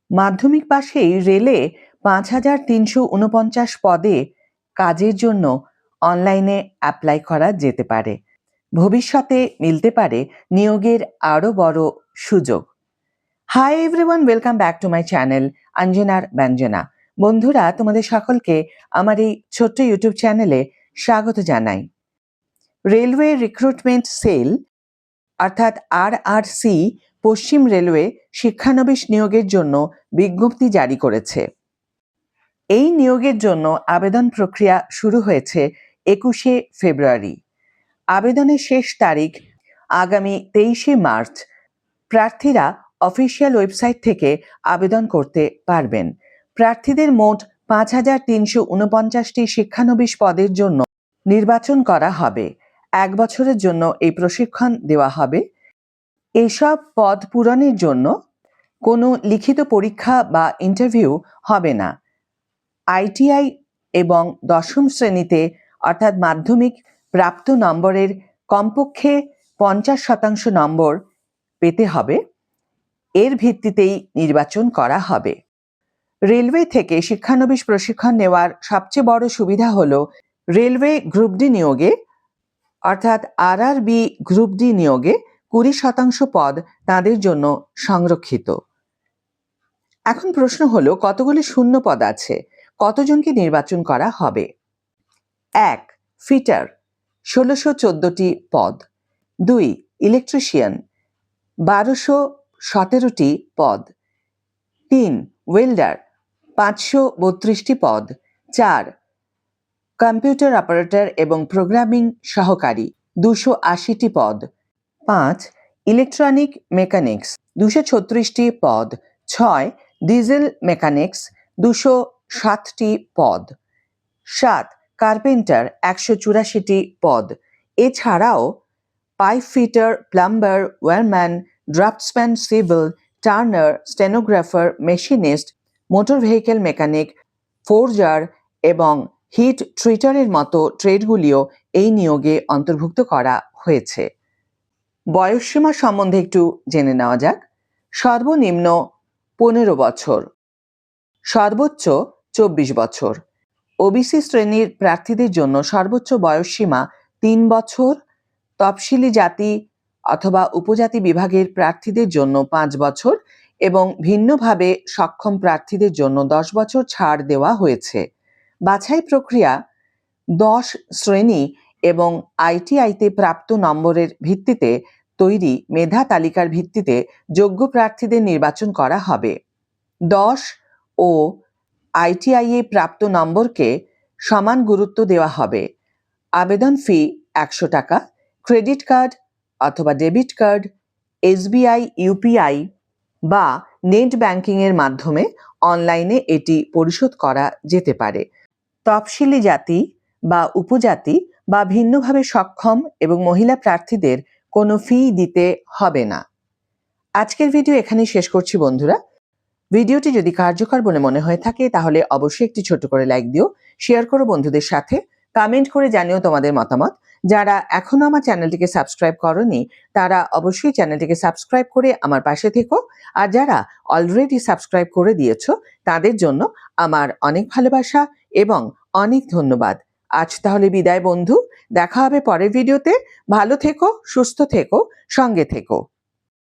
মাধ্যমিক পাশেই রেলে ৫,৩৪৯ পদে কাজের জন্য অনলাইনে অ্যাপ্লাই করা যেতে পারে। ভবিষ্যতে মিলতে পারে নিয়োগের আরও বড় সুযোগ। Hi everyone, welcome back to my channel অঞ্জনার ব্যঞ্জনা। বন্ধুরা, তোমাদের সকলকে আমার এই ছোট্ট ইউটিউব চ্যানেলে স্বাগত জানাই। রেলওয়ে রিক্রুটমেন্ট সেল অর্থাৎ RRC পশ্চিম রেলওয়ে শিক্ষানবিশ নিয়োগের জন্য বিজ্ঞপ্তি জারি করেছে। এই নিয়োগের জন্য আবেদন প্রক্রিয়া শুরু হয়েছে ২১শে ফেব্রুয়ারি। আবেদনের শেষ তারিখ আগামী ২৩শে মার্চ। প্রার্থীরা অফিসিয়াল ওয়েবসাইট থেকে আবেদন করতে পারবেন। প্রার্থীদের মোট ৫,৩৪৯টি শিক্ষানবিশ পদের জন্য নির্বাচন করা হবে। ১ বছরের জন্য এই প্রশিক্ষণ দেওয়া হবে। এসব পদ পূরণের জন্য কোনো লিখিত পরীক্ষা বা ইন্টারভিউ হবে না। ITI এবং ১০ম শ্রেণীতে অর্থাৎ মাধ্যমিক প্রাপ্ত নম্বরের কমপক্ষে ৫০% নম্বর পেতে হবে। এর ভিত্তিতেই নির্বাচন করা হবে। রেলওয়ে থেকে শিক্ষানবিশ প্রশিক্ষণ নেওয়ার সবচেয়ে বড় সুবিধা হলো রেলওয়ে গ্রুপ ডি নিয়োগে অর্থাৎ RRB গ্রুপ ডি নিয়োগে ২০% পদ তাদের জন্য সংরক্ষিত। এখন প্রশ্ন হলো, কতগুলি শূন্য পদ আছে, কতজনকে নির্বাচন করা হবে? ১. ফিটার ১৬১৪টি পদ। ২. ইলেকট্রিশিয়ান ১২১৭টি পদ। ৩. ওয়েল্ডার ৫৩২টি পদ। ৪. কম্পিউটার অপারেটর এবং প্রোগ্রামিং সহকারী ২৮০টি পদ। ৫. ইলেকট্রনিক মেকানিক্স ২৩৬টি পদ। ৬. ডিজেল মেকানিক্স ২০৭টি পদ। ৭. কার্পেন্টার ১৮৪টি পদ। এছাড়াও pipe fitter, plumber, wireman, draftsman, civil, turner, stenographer, machinist, motor vehicle mechanic, forger এবং হিট ট্রিটারের মতো ট্রেডগুলিও এই নিয়োগে অন্তর্ভুক্ত করা হয়েছে। বয়সসীমা সম্বন্ধে একটু জেনে নেওয়া যাক। সর্বনিম্ন ১৫ বছর, সর্বোচ্চ ২৪ বছর। ওবিসি শ্রেণীর প্রার্থীদের জন্য সর্বোচ্চ বয়সসীমা ৩ বছর, তফসিলি জাতি অথবা উপজাতি বিভাগের প্রার্থীদের জন্য ৫ বছর এবং ভিন্নভাবে সক্ষম প্রার্থীদের জন্য ১০ বছর ছাড় দেওয়া হয়েছে। বাছাই প্রক্রিয়া ১০ শ্রেণী এবং ITI-তে প্রাপ্ত নম্বরের ভিত্তিতে তৈরি মেধা তালিকার ভিত্তিতে যোগ্য প্রার্থীদের নির্বাচন করা হবে। ১০ ও ITI-এ প্রাপ্ত নম্বরকে সমান গুরুত্ব দেওয়া হবে। আবেদন ফি ১০০ টাকা। ক্রেডিট কার্ড অথবা ডেবিট কার্ড, SBI, UPI বা নেট ব্যাংকিংয়ের মাধ্যমে অনলাইনে এটি পরিশোধ করা যেতে পারে। তফসিলি জাতি বা উপজাতি বা ভিন্নভাবে সক্ষম এবং মহিলা প্রার্থীদের কোনো ফি দিতে হবে না। আজকের ভিডিও এখানেই শেষ করছি বন্ধুরা। ভিডিওটি যদি কার্যকর বলে মনে হয়ে থাকে তাহলে অবশ্যই একটি ছোট করে লাইক দিও, শেয়ার করো বন্ধুদের সাথে, কমেন্ট করে জানিও তোমাদের মতামত। যারা এখনো আমার চ্যানেলটিকে সাবস্ক্রাইব করোনি তারা অবশ্যই চ্যানেলটিকে সাবস্ক্রাইব করে আমার পাশে থেকো, আর যারা অলরেডি সাবস্ক্রাইব করে দিয়েছো তাদের জন্য আমার অনেক ভালোবাসা এবং অনেক ধন্যবাদ। আজ তাহলে বিদায় বন্ধু, দেখা হবে পরের ভিডিওতে। ভালো থেকো, সুস্থ থেকো, সঙ্গে থেকো।